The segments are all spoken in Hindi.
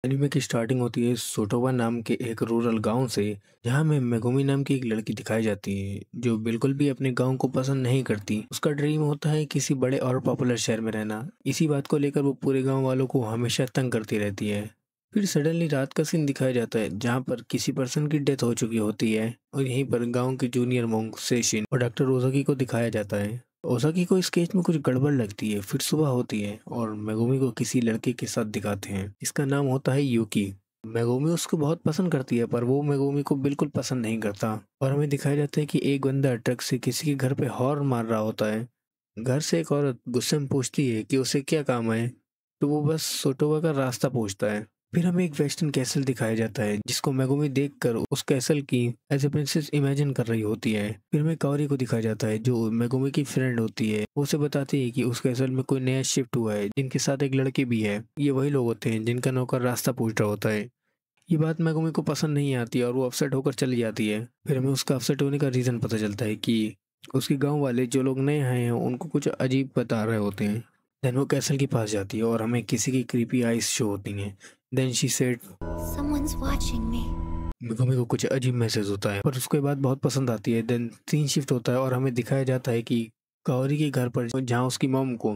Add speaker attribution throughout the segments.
Speaker 1: एनीमे की स्टार्टिंग होती है सोटोवा नाम के एक रूरल गांव से, जहां में मेगुमी नाम की एक लड़की दिखाई जाती है जो बिल्कुल भी अपने गांव को पसंद नहीं करती। उसका ड्रीम होता है किसी बड़े और पॉपुलर शहर में रहना। इसी बात को लेकर वो पूरे गांव वालों को हमेशा तंग करती रहती है। फिर सडनली रात का सीन दिखाया जाता है जहां पर किसी पर्सन की डेथ हो चुकी होती है, और यहीं पर गाँव के जूनियर मोंग सेशिन और डॉक्टर ओजाकी को दिखाया जाता है। ओसाकी को इस केस में कुछ गड़बड़ लगती है। फिर सुबह होती है और मेगुमी को किसी लड़के के साथ दिखाते हैं। इसका नाम होता है यूकी। मेगुमी उसको बहुत पसंद करती है, पर वो मेगुमी को बिल्कुल पसंद नहीं करता। और हमें दिखाया जाता है कि एक बंदा ट्रक से किसी के घर पे हॉर्न मार रहा होता है। घर से एक औरत गुस्से में पूछती है कि उसे क्या काम है, तो वो बस सोटोवा का रास्ता पूछता है। फिर हमें एक वेस्टर्न कैसल दिखाया जाता है जिसको मेगुमी देखकर उस कैसल की एज ए प्रिंसेस इमेजिन कर रही होती है। फिर हमें काओरी को दिखाया जाता है जो मेगुमी की फ्रेंड होती है। वो उसे बताती है कि उस कैसल में कोई नया शिफ्ट हुआ है जिनके साथ एक लड़की भी है। ये वही लोग होते हैं जिनका नौकर रास्ता पूछ रहा होता है। ये बात मेगुमी को पसंद नहीं आती और वो अपसेट होकर चली जाती है। फिर हमें उसका अपसेट होने का रीज़न पता चलता है कि उसके गांव वाले जो लोग नए आए हैं उनको कुछ अजीब बता रहे होते हैं। देन वो कैसल के पास जाती है और हमें किसी की क्रीपी आइज शो होती हैं। Then she said
Speaker 2: Someone's watching me.
Speaker 1: Megumi को कुछ अजीब मैसेज होता है, पर उसको ये बात बहुत पसंद आती है। देन सीन शिफ्ट होता है और हमें दिखाया जाता है कि काओरी के घर पर जहाँ उसकी मॉम को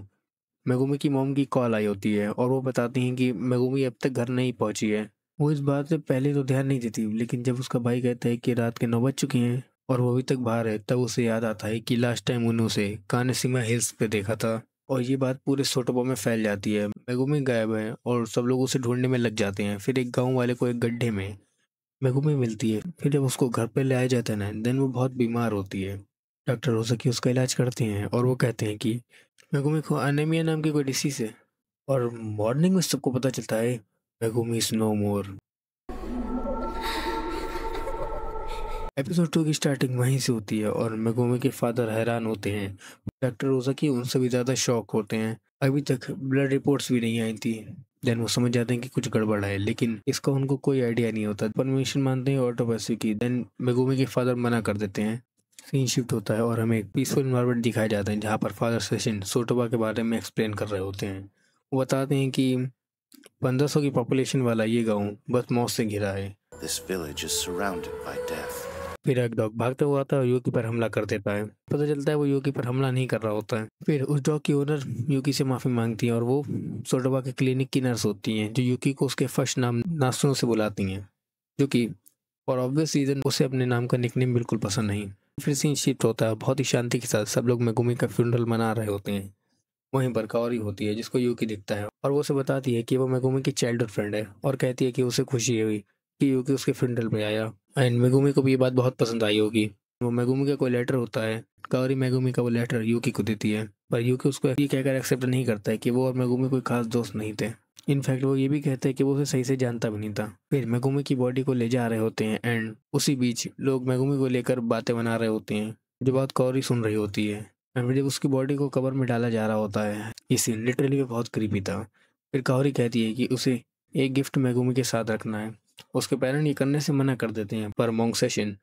Speaker 1: मेगुमी की मॉम की कॉल आई होती है और वो बताती हैं कि मेगुमी अब तक घर नहीं पहुंची है। वो इस बात से पहले तो ध्यान नहीं देती, लेकिन जब उसका भाई कहता है कि रात के 9 बज चुके हैं और वो अभी तक बाहर है, तब उसे याद आता है कि लास्ट टाइम उन्होंने उसे कानेशिमा हिल्स पे देखा था। और ये बात पूरे सोटोबा में फैल जाती है। मेगुमी गायब है और सब लोग उसे ढूंढने में लग जाते हैं। फिर एक गांव वाले को एक गड्ढे में मेगुमी मिलती है। फिर जब उसको घर पे ले आया जाता है ना, देन वो बहुत बीमार होती है। डॉक्टर रोज़ाकी उसका इलाज करते हैं और वो कहते हैं कि मेगुमी को अनेमिया नाम की कोई डिसीज है। और मॉर्निंग में सबको पता चलता है Megumi is no more. Episode 2 की स्टार्टिंग वहीं से होती है और मेगुमी के फादर हैरान होते हैं। डॉक्टर रोज़ाकी उनसे भी ज़्यादा शॉक होते हैं। अभी तक ब्लड रिपोर्ट्स भी नहीं आई थी। देन वो समझ जाते हैं कि कुछ गड़बड़ है, लेकिन इसका उनको कोई आइडिया नहीं होता। परमिशन मानते हैं ऑटोपैथी की। देन मेगुमी के फादर मना कर देते हैं। सीन शिफ्ट होता है और हमें एक पीसफुल एनवायरनमेंट दिखाया जाता है जहाँ पर फादर सेशन सोटोबा के बारे में एक्सप्लेन कर रहे होते हैं। वो बताते हैं कि 1500 की पॉपुलेशन वाला ये गांव बस मौत से घिरा है।
Speaker 3: This village is surrounded by death.
Speaker 1: फिर एक डॉग भागता हुआ आता है और यूकी पर हमला कर देता है। पता चलता है वो यूकी पर हमला नहीं कर रहा होता है। फिर उस डॉग की ओनर यूकी से माफी मांगती है और वो सोटोबा के क्लिनिक की नर्स होती हैं जो यूकी को उसके फर्स्ट नाम नासुनो से बुलाती हैं, जो कि फॉर ऑब्वियस रीजन उसे अपने नाम का निकनेम बिल्कुल पसंद नहीं। फिर सीन शिफ्ट होता है। बहुत ही शांति के साथ सब लोग मेगुमी का फ्यूनरल मना रहे होते हैं। वहीं पर काओरी होती है जिसको यूकी दिखता है और वो उसे बताती है कि वो मेगुमी की चाइल्डहुड फ्रेंड है और कहती है कि उसे खुशी हुई कि यूकी उसके फ्यूनरल पे आया। एंड मेगुमी को भी ये बात बहुत पसंद आई होगी। वो मेगुमी का कोई लेटर होता है, काओरी मेगुमी का वो लेटर यूकी को देती है, पर यूकी उसको ये कहकर एक्सेप्ट नहीं करता है कि वो और मेगुमी कोई खास दोस्त नहीं थे। इनफैक्ट वो ये भी कहते हैं कि वो उसे सही से जानता भी नहीं था। फिर मेगुमी की बॉडी को ले जा रहे होते हैं एंड उसी बीच लोग मेगुमी को लेकर बातें बना रहे होते हैं, जो बात काओरी सुन रही होती है। एंड जब उसकी बॉडी को कवर में डाला जा रहा होता है, ये सीन लिटरली बहुत क्रीपी था। फिर काओरी कहती है कि उसे एक गिफ्ट मेगुमी के साथ रखना है। उसके पेरेंट ये करने से मना कर देते हैं, पर मोंग सेशन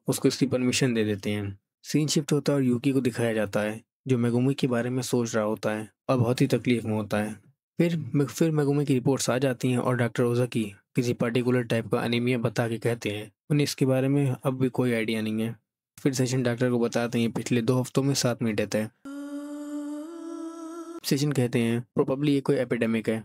Speaker 1: उसको इसकी परमिशन दे देते हैं। सीन शिफ्ट होता है और यूकी को दिखाया जाता है जो मेगुमी के बारे में सोच रहा होता है और बहुत ही तकलीफ में होता है। फिर मेगुमी की रिपोर्ट्स आ जाती हैं और डॉक्टर ओजाकी किसी पर्टिकुलर टाइप का अनीमिया बता के कहते हैं उन्हें इसके बारे में अब भी कोई आइडिया नहीं है। फिर सेशन डॉक्टर को बताते हैं पिछले 2 हफ्तों में 7 में डेथ है। सेशन कहते हैं प्रोबेबली ये कोई एपिडेमिक है।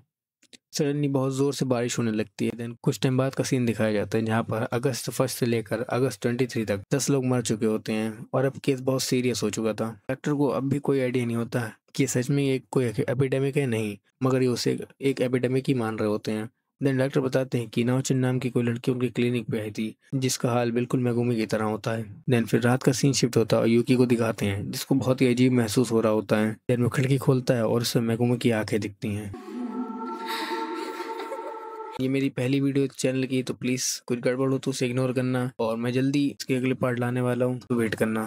Speaker 1: सडनली बहुत जोर से बारिश होने लगती है। देन कुछ टाइम बाद का सीन दिखाया जाता है जहाँ पर अगस्त 1 से लेकर अगस्त 23 तक 10 लोग मर चुके होते हैं और अब केस बहुत सीरियस हो चुका था। डॉक्टर को अब भी कोई आइडिया नहीं होता कि सच में ये कोई एपिडेमिक है नहीं, मगर ये उसे एक एपिडेमिक ही मान रहे होते हैं। देन डॉक्टर बताते हैं कि नाओचिन नाम की कोई लड़की उनकी क्लिनिक पे आई थी जिसका हाल बिल्कुल मेगुमी की तरह होता है। देन फिर रात का सीन शिफ्ट होता है और यूकी को दिखाते हैं जिसको बहुत ही अजीब महसूस हो रहा होता है। देन वो खिड़की खोलता है और उससे मेगुमी की आंखें दिखती हैं। ये मेरी पहली वीडियो चैनल की, तो प्लीज़ कुछ गड़बड़ हो तो उसे इग्नोर करना और मैं जल्दी इसके अगले पार्ट लाने वाला हूँ, तो वेट करना।